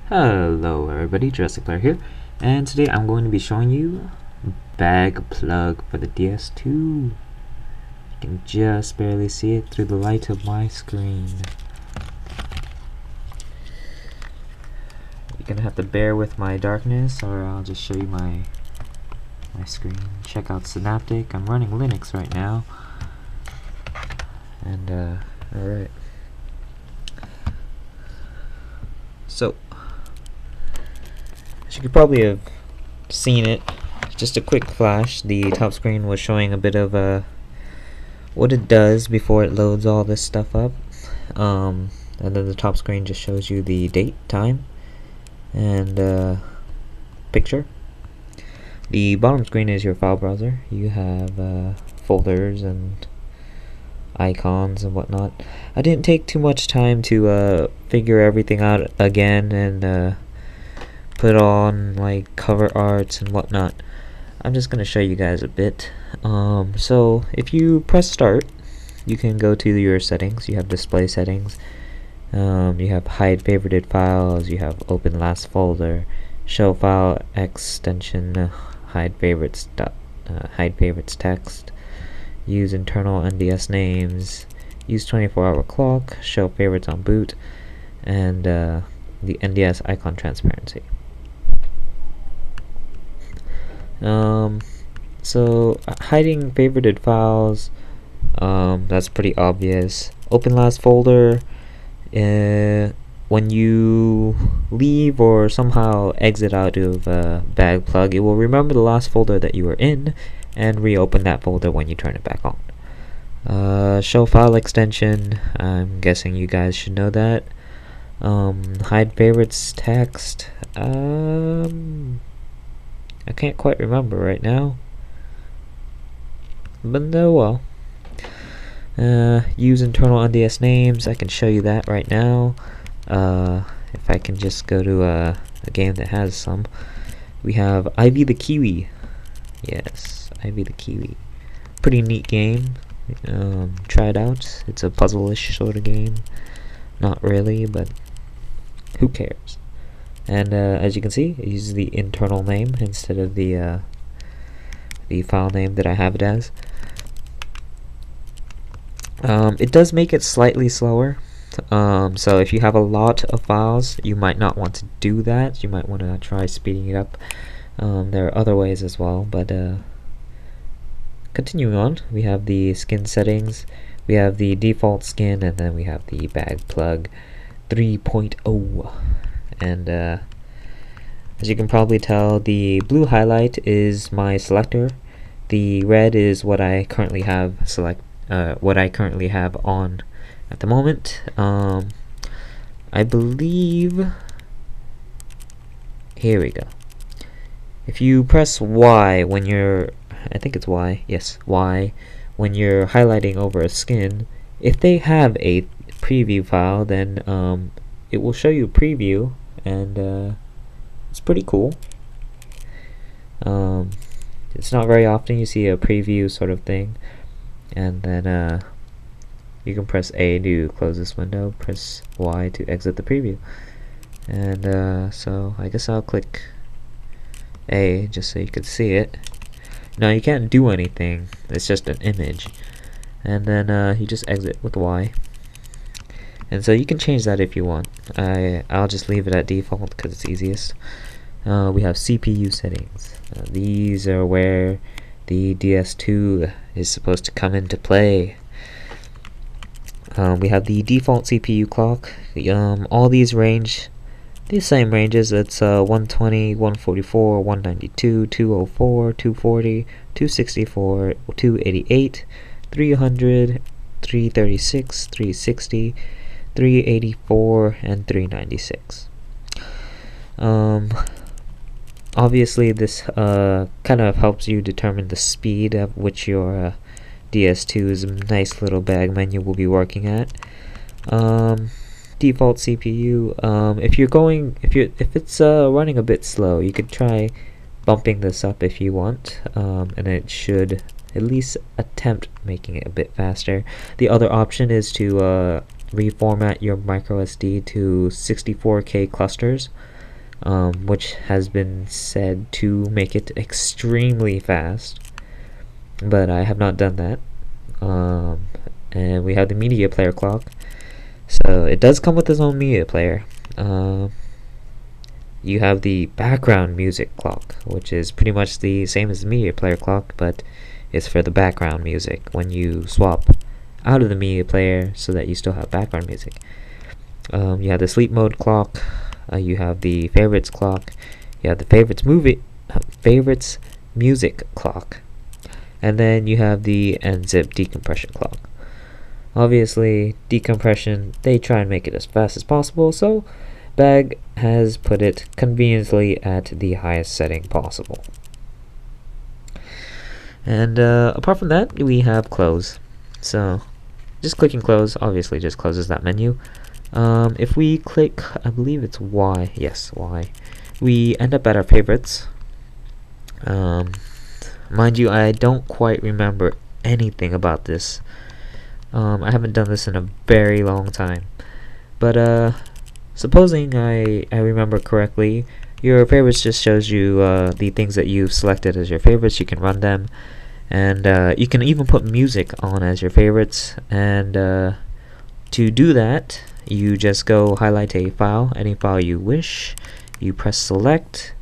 Hello everybody, Jurassic Player here, and today I'm going to be showing you BAGPlug for the DS2. You can just barely see it through the light of my screen. You're gonna have to bear with my darkness, or I'll just show you my screen. Check out Synaptic. I'm running Linux right now, and alright. So, as you could probably have seen it, just a quick flash. The top screen was showing a bit of what it does before it loads all this stuff up, and then the top screen just shows you the date, time, and picture. The bottom screen is your file browser. You have folders and icons and whatnot. I didn't take too much time to figure everything out again and put on like cover arts and whatnot. I'm just gonna show you guys a bit. So if you press start, you can go to your settings. You have display settings, you have hide favorited files, you have open last folder, show file extension, hide favorites text, use internal NDS names, use 24-hour clock, show favorites on boot, and the NDS icon transparency. So hiding favorited files, that's pretty obvious. Open last folder, when you leave or somehow exit out of BAGPlug, it will remember the last folder that you were in and reopen that folder when you turn it back on. Show file extension, I'm guessing you guys should know that. Hide favorites text, I can't quite remember right now, but no, well. Use internal NDS names, I can show you that right now. If I can just go to a game that has some. We have Ivy the Kiwi. Yes, Ivy the Kiwi. Pretty neat game. Try it out. It's a puzzle-ish sort of game. Not really, but who cares? And as you can see, it uses the internal name instead of the file name that I have it as. It does make it slightly slower. So if you have a lot of files, you might not want to do that. You might want to try speeding it up. There are other ways as well, but continuing on, we have the skin settings, we have the default skin, and then we have the BAGPlug 3.0. And as you can probably tell, the blue highlight is my selector. The red is what I currently have on at the moment. I believe, here we go. If you press Y when you're, I think it's Y, yes, Y, when you're highlighting over a skin, if they have a preview file, then it will show you a preview, and it's pretty cool. It's not very often you see a preview sort of thing, and then you can press A to close this window, press Y to exit the preview, and so I guess I'll click A just so you can see it. Now you can't do anything, it's just an image, and then you just exit with Y. And so you can change that if you want. I'll just leave it at default because it's easiest. We have CPU settings. These are where the DS2 is supposed to come into play. We have the default CPU clock. All these range the same ranges. It's 120, 144, 192, 204, 240, 264, 288, 300, 336, 360, 384, and 396. Obviously this kind of helps you determine the speed at which your DS2's nice little bag menu will be working at. Default CPU, if it's running a bit slow, you could try bumping this up if you want, and it should at least attempt making it a bit faster. The other option is to reformat your microSD to 64K clusters. which has been said to make it extremely fast, but I have not done that. And we have the media player clock, so it does come with its own media player. You have the background music clock, which is pretty much the same as the media player clock, but it's for the background music when you swap out of the media player so that you still have background music. You have the sleep mode clock, you have the favorites clock, you have the favorites music clock, and then you have the nzip decompression clock. Obviously, decompression, they try and make it as fast as possible, so BAG has put it conveniently at the highest setting possible. And apart from that, we have close. So just clicking close obviously just closes that menu. If we click, I believe it's Y, yes, Y, we end up at our favorites. Mind you, I don't quite remember anything about this. I haven't done this in a very long time, but supposing I remember correctly, your favorites just shows you the things that you've selected as your favorites. You can run them, and you can even put music on as your favorites. And to do that, you just go highlight a file, any file you wish, you press select,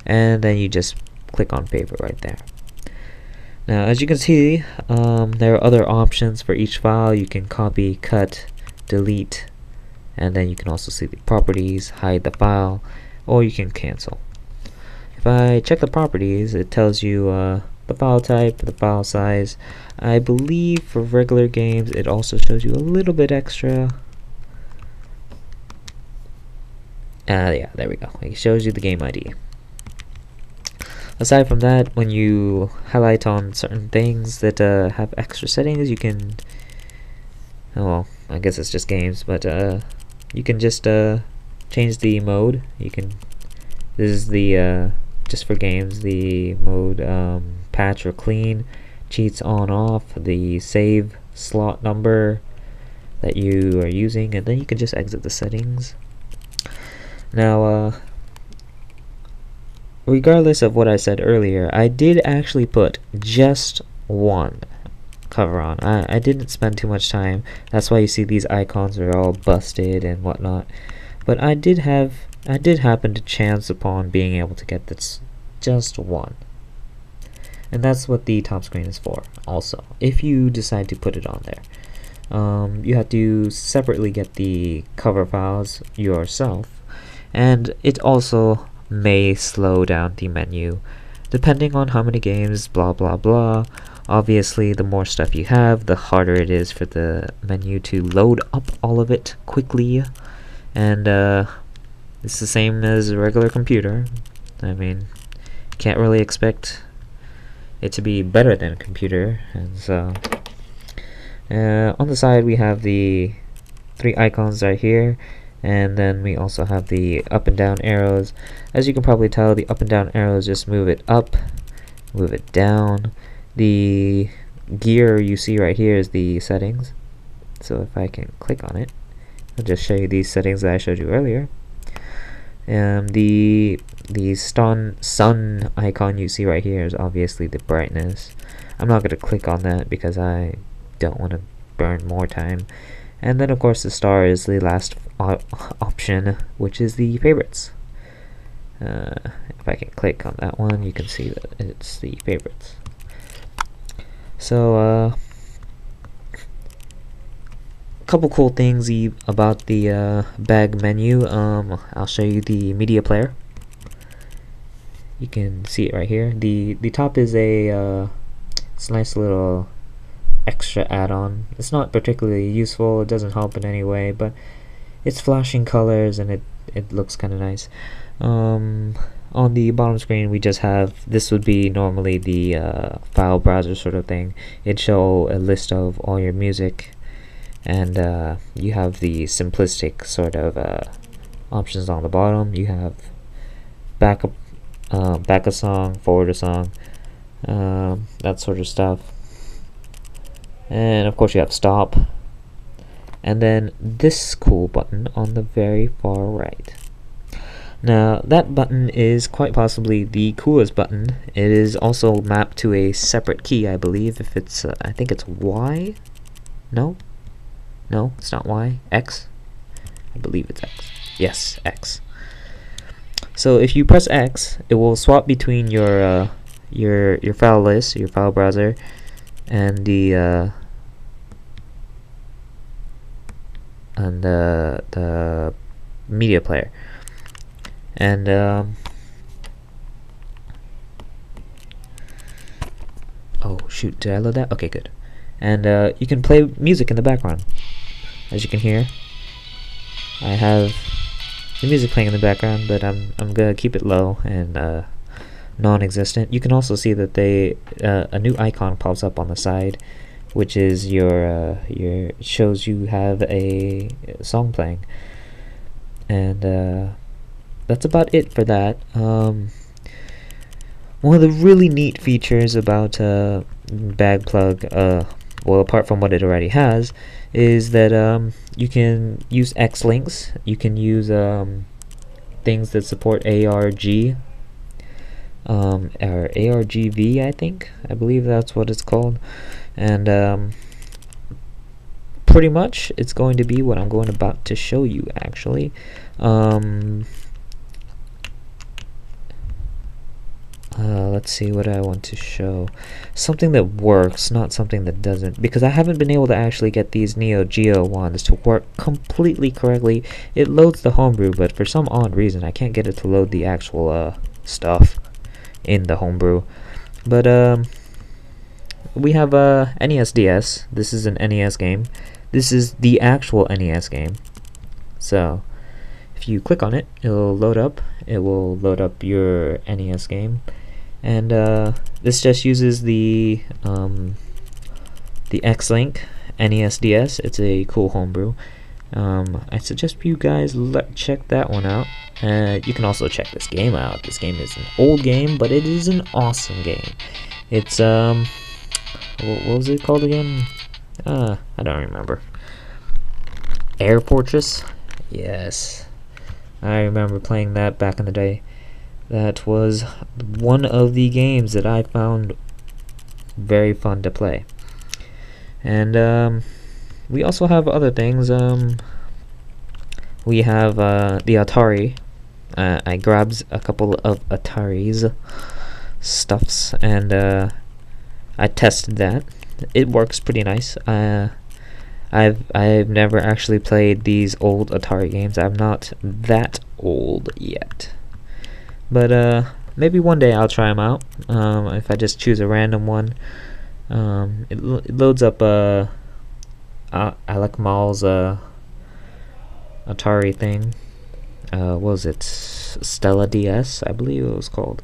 and then you just click on favorite right there. Now, as you can see, there are other options for each file. You can copy, cut, delete, and then you can also see the properties, hide the file, or you can cancel. If I check the properties, it tells you the file type, the file size. I believe for regular games it also shows you a little bit extra. Yeah, there we go. It shows you the game ID. Aside from that, when you highlight on certain things that have extra settings, you can, oh well, I guess it's just games, but you can just change the mode. You can, this is the just for games, the mode patch or clean, cheats on off, the save slot number that you are using, and then you can just exit the settings. Now regardless of what I said earlier, I did actually put just one cover on. I didn't spend too much time. That's why you see these icons are all busted and whatnot. But I did happen to chance upon being able to get this just one. And that's what the top screen is for also, if you decide to put it on there. You have to separately get the cover files yourself, and it also may slow down the menu depending on how many games, blah blah blah. Obviously, the more stuff you have, the harder it is for the menu to load up all of it quickly. And it's the same as a regular computer. I mean, can't really expect it to be better than a computer. And so on the side we have the three icons right here, and then we also have the up and down arrows. As you can probably tell, the up and down arrows just move it up, move it down. The gear you see right here is the settings. So if I can click on it, I'll just show you these settings that I showed you earlier. The sun icon you see right here is obviously the brightness. I'm not going to click on that because I don't want to burn more time. And then of course the star is the last option, which is the favorites. If I can click on that one, you can see that it's the favorites. So a couple cool things about the BAG menu. I'll show you the media player. You can see it right here. The top is a it's a nice little extra add-on. It's not particularly useful, it doesn't help in any way, but it's flashing colors and it looks kind of nice. On the bottom screen we just have, this would be normally the file browser sort of thing. It'd show a list of all your music, and you have the simplistic sort of options on the bottom. You have back a song, forward a song, that sort of stuff. And of course you have stop, and then this cool button on the very far right. Now that button is quite possibly the coolest button. It is also mapped to a separate key, I believe. If it's, I think it's Y. No, it's not Y. X. I believe it's X. Yes, X. So if you press X, it will swap between your file list, your file browser, and the media player. And oh shoot, did I load that? Okay, good. And you can play music in the background. As you can hear, I have the music playing in the background, but I'm gonna keep it low and non-existent. You can also see that a new icon pops up on the side, which is your shows you have a song playing. And that's about it for that. One of the really neat features about BAGPlug, well, apart from what it already has, is that you can use X links. You can use things that support ARG, or ARGV, I believe that's what it's called. And pretty much it's going to be what I'm about to show you, actually. Let's see what I want to show. Something that works, not something that doesn't, because I haven't been able to actually get these Neo Geo ones to work completely correctly. It loads the homebrew, but for some odd reason I can't get it to load the actual stuff in the homebrew. But we have NES-DS. This is an NES game. This is the actual NES game. So if you click on it, it'll load up. It will load up your NES game. And this just uses the X-Link NES-DS. It's a cool homebrew. I suggest you guys check that one out. You can also check this game out. This game is an old game, but it is an awesome game. It's what was it called again? I don't remember. Air Fortress? Yes. I remember playing that back in the day. That was one of the games that I found very fun to play. And we also have other things. We have the Atari. I grabbed a couple of Atari's stuffs, and I tested that. It works pretty nice. I've never actually played these old Atari games. I'm not that old yet, but maybe one day I'll try them out. If I just choose a random one, it loads up Alec Mall's Atari thing. What was it? Stella DS, I believe it was called,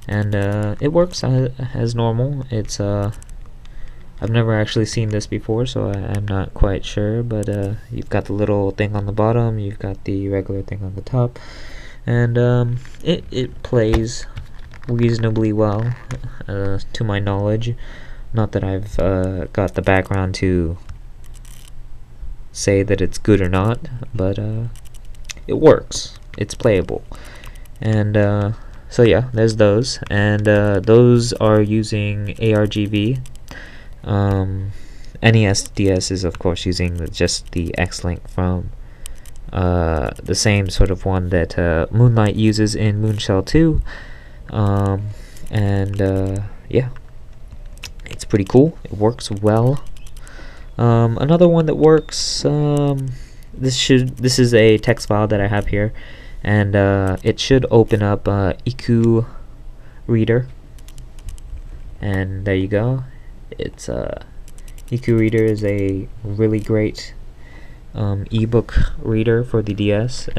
and it works as normal. It's I've never actually seen this before, so I'm not quite sure, but you've got the little thing on the bottom, you've got the regular thing on the top, and it plays reasonably well, to my knowledge. Not that I've got the background to say that it's good or not, but it works. It's playable. And so yeah, there's those, and those are using ARGV. NES-DS is of course using just the X-Link from the same sort of one that Moonlight uses in Moonshell 2. Yeah, it's pretty cool. It works well. Another one that works, this is a text file that I have here, and it should open up IQ Reader, and there you go. It's IQ Reader is a really great ebook reader for the DS.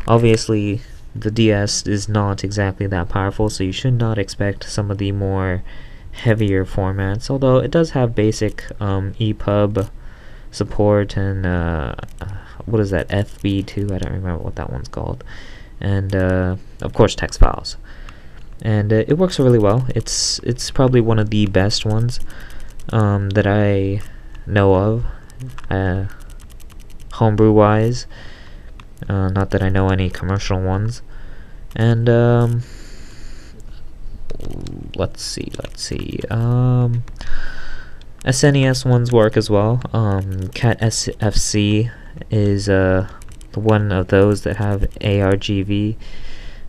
Obviously the DS is not exactly that powerful, so you should not expect some of the more heavier formats, although it does have basic EPUB support and what is that, FB2, I don't remember what that one's called, and of course text files. And it works really well. It's probably one of the best ones that I know of, homebrew wise. Not that I know any commercial ones. And let's see. SNES ones work as well. Cat SFC is one of those that have ARGV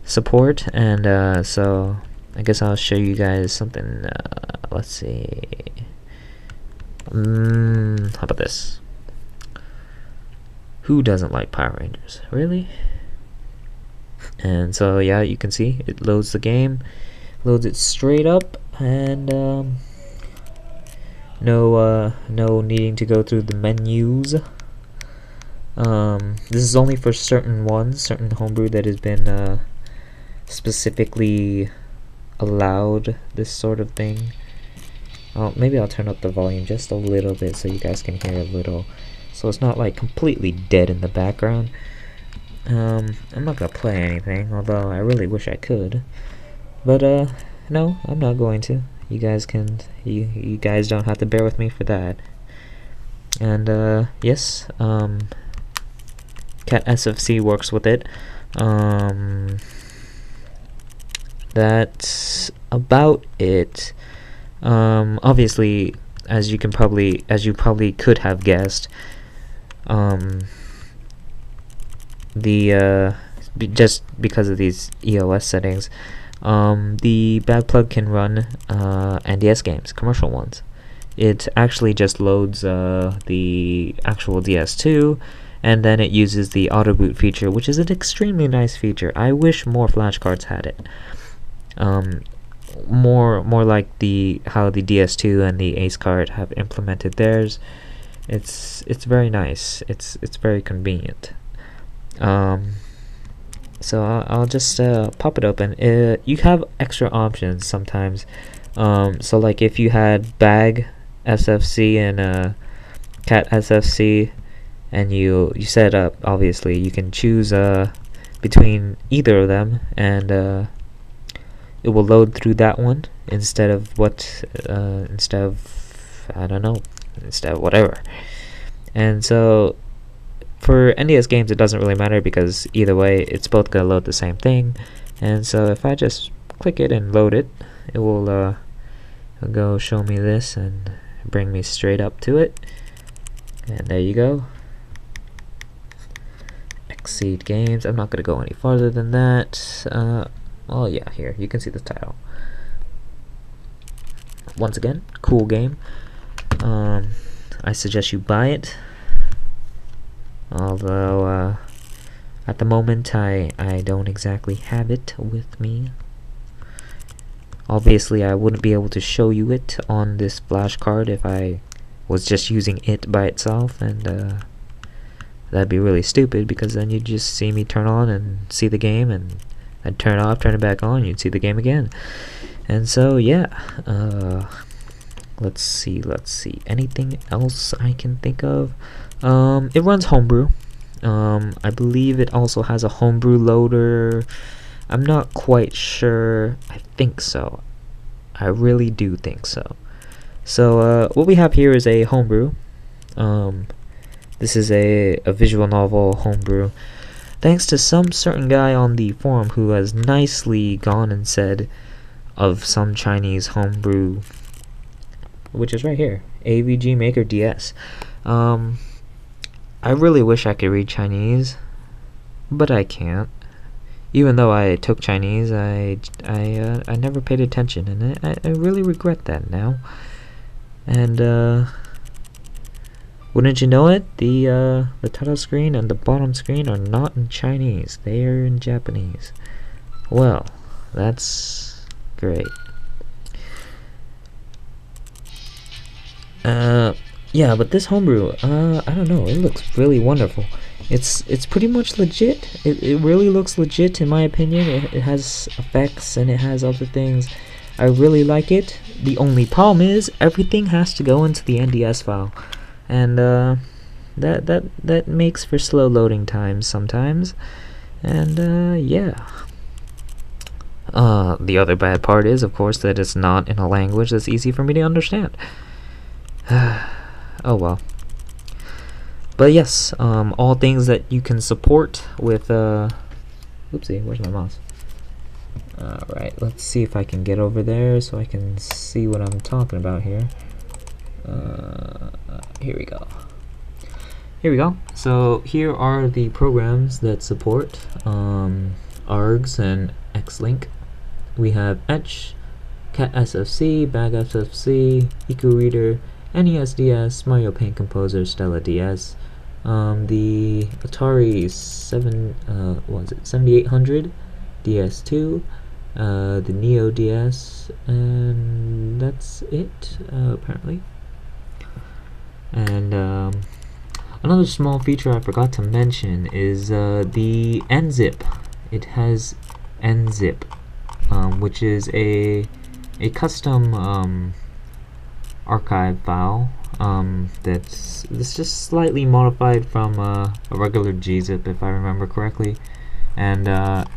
support, and so I guess I'll show you guys something. Let's see. How about this? Who doesn't like Power Rangers? Really? And so yeah, you can see it loads the game, loads it straight up, and no needing to go through the menus. This is only for certain ones, certain homebrew that has been specifically allowed this sort of thing. Maybe I'll turn up the volume just a little bit so you guys can hear a little, so it's not like completely dead in the background. I'm not gonna play anything, although I really wish I could, but no, I'm not going to. You guys can, you guys don't have to bear with me for that. And yes, Cat SFC works with it. That's about it. Obviously, as you probably could have guessed, just because of these EOS settings, the BAGPlug can run NDS games, commercial ones. It actually just loads the actual DS2, and then it uses the auto boot feature, which is an extremely nice feature. I wish more flashcards had it. More like how the DS2 and the Ace card have implemented theirs. It's very nice. It's very convenient. So I'll just pop it open. You have extra options sometimes. So like if you had BAG SFC and Cat SFC, and you set up, obviously you can choose between either of them, and it will load through that one instead of whatever. And so for NDS games it doesn't really matter, because either way it's both gonna load the same thing. And so if I just click it and load it, it will go show me this and bring me straight up to it. And there you go. Exceed Games. I'm not gonna go any farther than that. Oh yeah, here you can see the title. Once again, cool game. I suggest you buy it, although at the moment I don't exactly have it with me. Obviously I wouldn't be able to show you it on this flashcard if I was just using it by itself, and that'd be really stupid, because then you'd just see me turn on and see the game, and I'd turn off, turn it back on, you'd see the game again. And so yeah, let's see, anything else I can think of? It runs homebrew. I believe it also has a homebrew loader. I'm not quite sure. I think so. I really do think so. So what we have here is a homebrew. This is a visual novel homebrew, thanks to some certain guy on the forum who has nicely gone and said of some Chinese homebrew, which is right here, AVG Maker DS. I really wish I could read Chinese, but I can't. Even though I took Chinese, I never paid attention, and I really regret that now. And wouldn't you know it, the title screen and the bottom screen are not in Chinese, they are in Japanese. Well, that's great. Yeah, but this homebrew, I don't know, it looks really wonderful. It's pretty much legit. It really looks legit in my opinion. It has effects and it has other things. I really like it. The only problem is everything has to go into the NDS file, and that makes for slow loading times sometimes. And yeah. The other bad part is, of course, that it's not in a language that's easy for me to understand. Oh well. But yes, all things that you can support with oopsie, where's my mouse? Alright, let's see if I can get over there so I can see what I'm talking about here. Here we go. Here we go. So here are the programs that support ARGS and Xlink. We have Etch, Cat SFC, Bag SFC, EcoReader, NES-DS, Mario Paint Composer, Stella DS, the Atari 7800, DS2, the Neo DS, and that's it apparently. And another small feature I forgot to mention is the nzip. It has nzip, which is a custom archive file that's just slightly modified from a regular gzip, if I remember correctly. And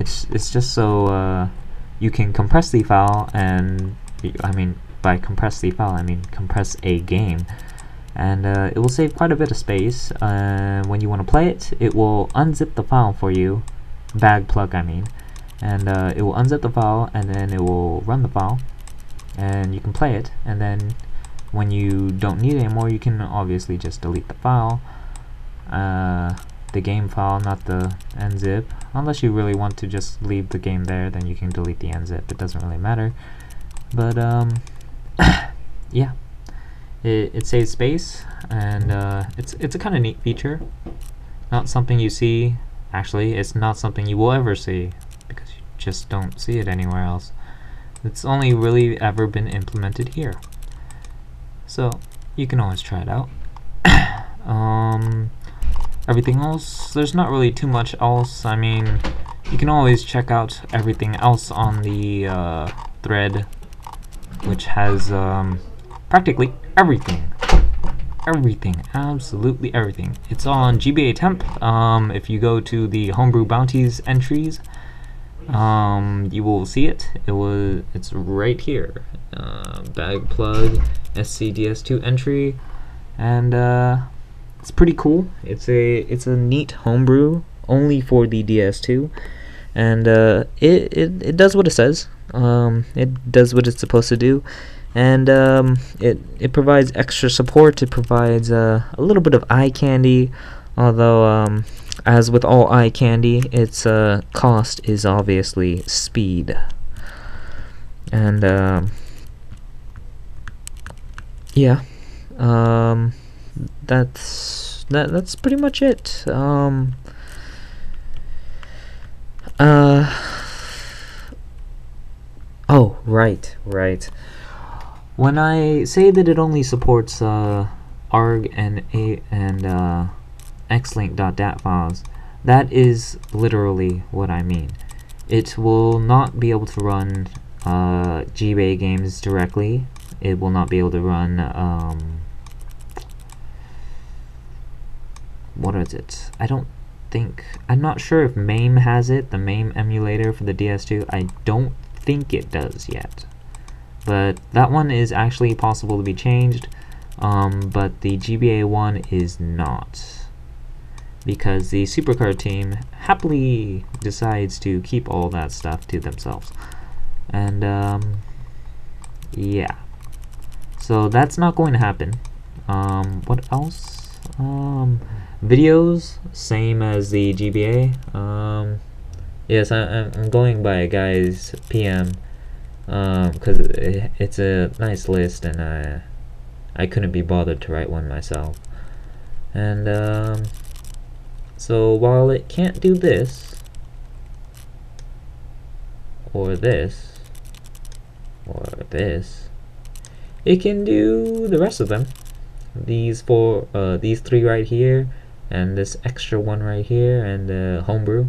it's just so you can compress the file, and I mean by compress the file I mean compress a game, and it will save quite a bit of space. When you want to play it, it will unzip the file for you, BAGPlug I mean, and it will unzip the file, and then it will run the file, and you can play it. And then when you don't need it anymore, you can obviously just delete the file, the game file, not the nzip. Unless you really want to just leave the game there, then you can delete the nzip. It doesn't really matter. But yeah, it saves space, and it's a kind of neat feature. Not something you see. Actually, it's not something you will ever see, because you just don't see it anywhere else. It's only really ever been implemented here. So you can always try it out. Everything else, there's not really too much else. I mean, you can always check out everything else on the thread, which has practically everything. Everything, absolutely everything. It's on GBA temp. If you go to the Homebrew Bounties entries, you will see it. It's right here. BAGPlug SCDS2 entry, and it's pretty cool. It's a neat homebrew only for the DS2, and it does what it says. It does what it's supposed to do, and it provides extra support. It provides a little bit of eye candy, although as with all eye candy, its cost is obviously speed. And yeah, that's pretty much it. Oh, right. When I say that it only supports ARG and xlink.dat files, that is literally what I mean. It will not be able to run GBA games directly. It will not be able to run what is it? I'm not sure if MAME has it, the MAME emulator for the DS2. I don't think it does yet, but that one is actually possible to be changed, but the GBA one is not, because the Supercard team happily decides to keep all that stuff to themselves. And yeah, so that's not going to happen. What else? Videos, same as the GBA. Yes, I'm going by a guy's PM, because it's a nice list, and I couldn't be bothered to write one myself. And so while it can't do this, or this, or this, it can do the rest of them. These three right here, and this extra one right here, and homebrew.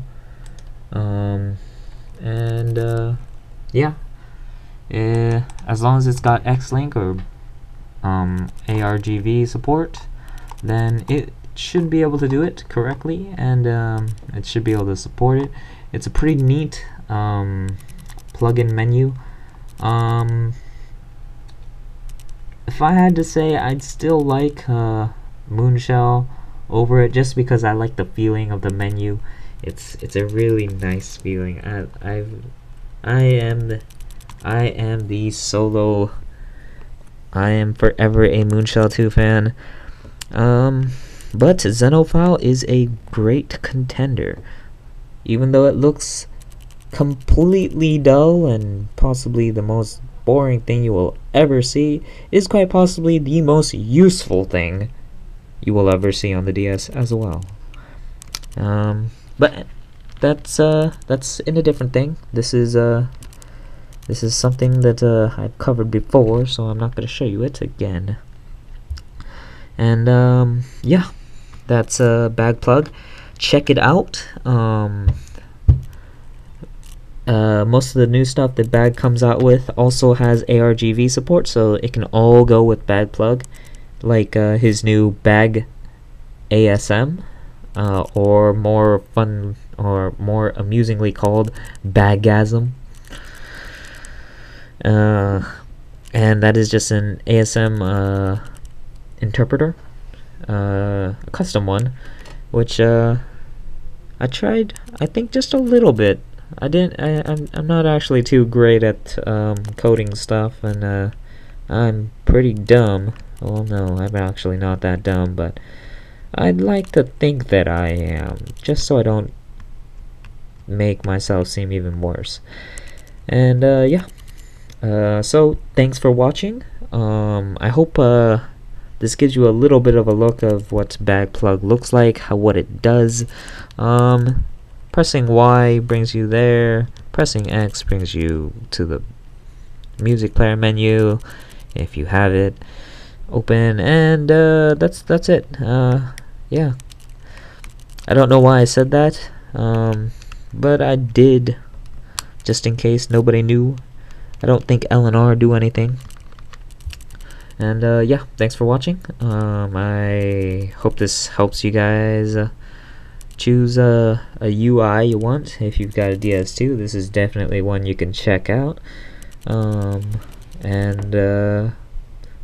Yeah, as long as it's got Xlink or ARGV support, then it should be able to do it correctly, and it should be able to support it. It's a pretty neat plugin menu. If I had to say, I'd still like Moonshell over it just because I like the feeling of the menu. It's a really nice feeling. I am the solo. I am forever a Moonshell 2 fan. But Xenophile is a great contender. Even though it looks completely dull and possibly the most boring thing you will ever see, is quite possibly the most useful thing you will ever see on the DS as well. But that's in a different thing. This is something that I've covered before, so I'm not going to show you it again. And yeah, that's BAGPlug. Check it out. Most of the new stuff that BAG comes out with also has ARGV support, so it can all go with BAGPlug, like his new BAG ASM, or more fun or more amusingly called BAGasm. And that is just an ASM interpreter, a custom one, which I tried, I think, just a little bit. I'm not actually too great at coding stuff, and I'm pretty dumb. Well, no, I'm actually not that dumb, but I'd like to think that I am, just so I don't make myself seem even worse. And yeah, so thanks for watching. I hope this gives you a little bit of a look of what BAGPlug looks like, what it does. Pressing Y brings you there, pressing X brings you to the music player menu if you have it open, and that's it. Yeah, I don't know why I said that, but I did, just in case nobody knew. I don't think L and R do anything. And yeah, thanks for watching. I hope this helps you guys choose a UI you want. If you've got a DS2, this is definitely one you can check out. And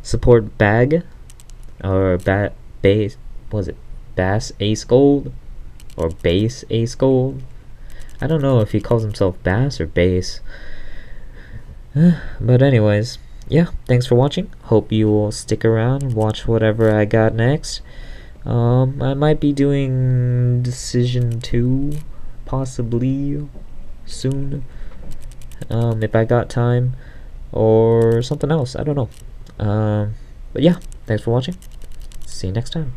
support BAG, or Bass, was it Bass Ace Gold, or Bass Ace Gold? I don't know if he calls himself Bass or Bass. But anyways, yeah, thanks for watching. Hope you will stick around and watch whatever I got next. I might be doing Decision 2 possibly soon, if I got time, or something else, I don't know. But yeah, thanks for watching. See you next time.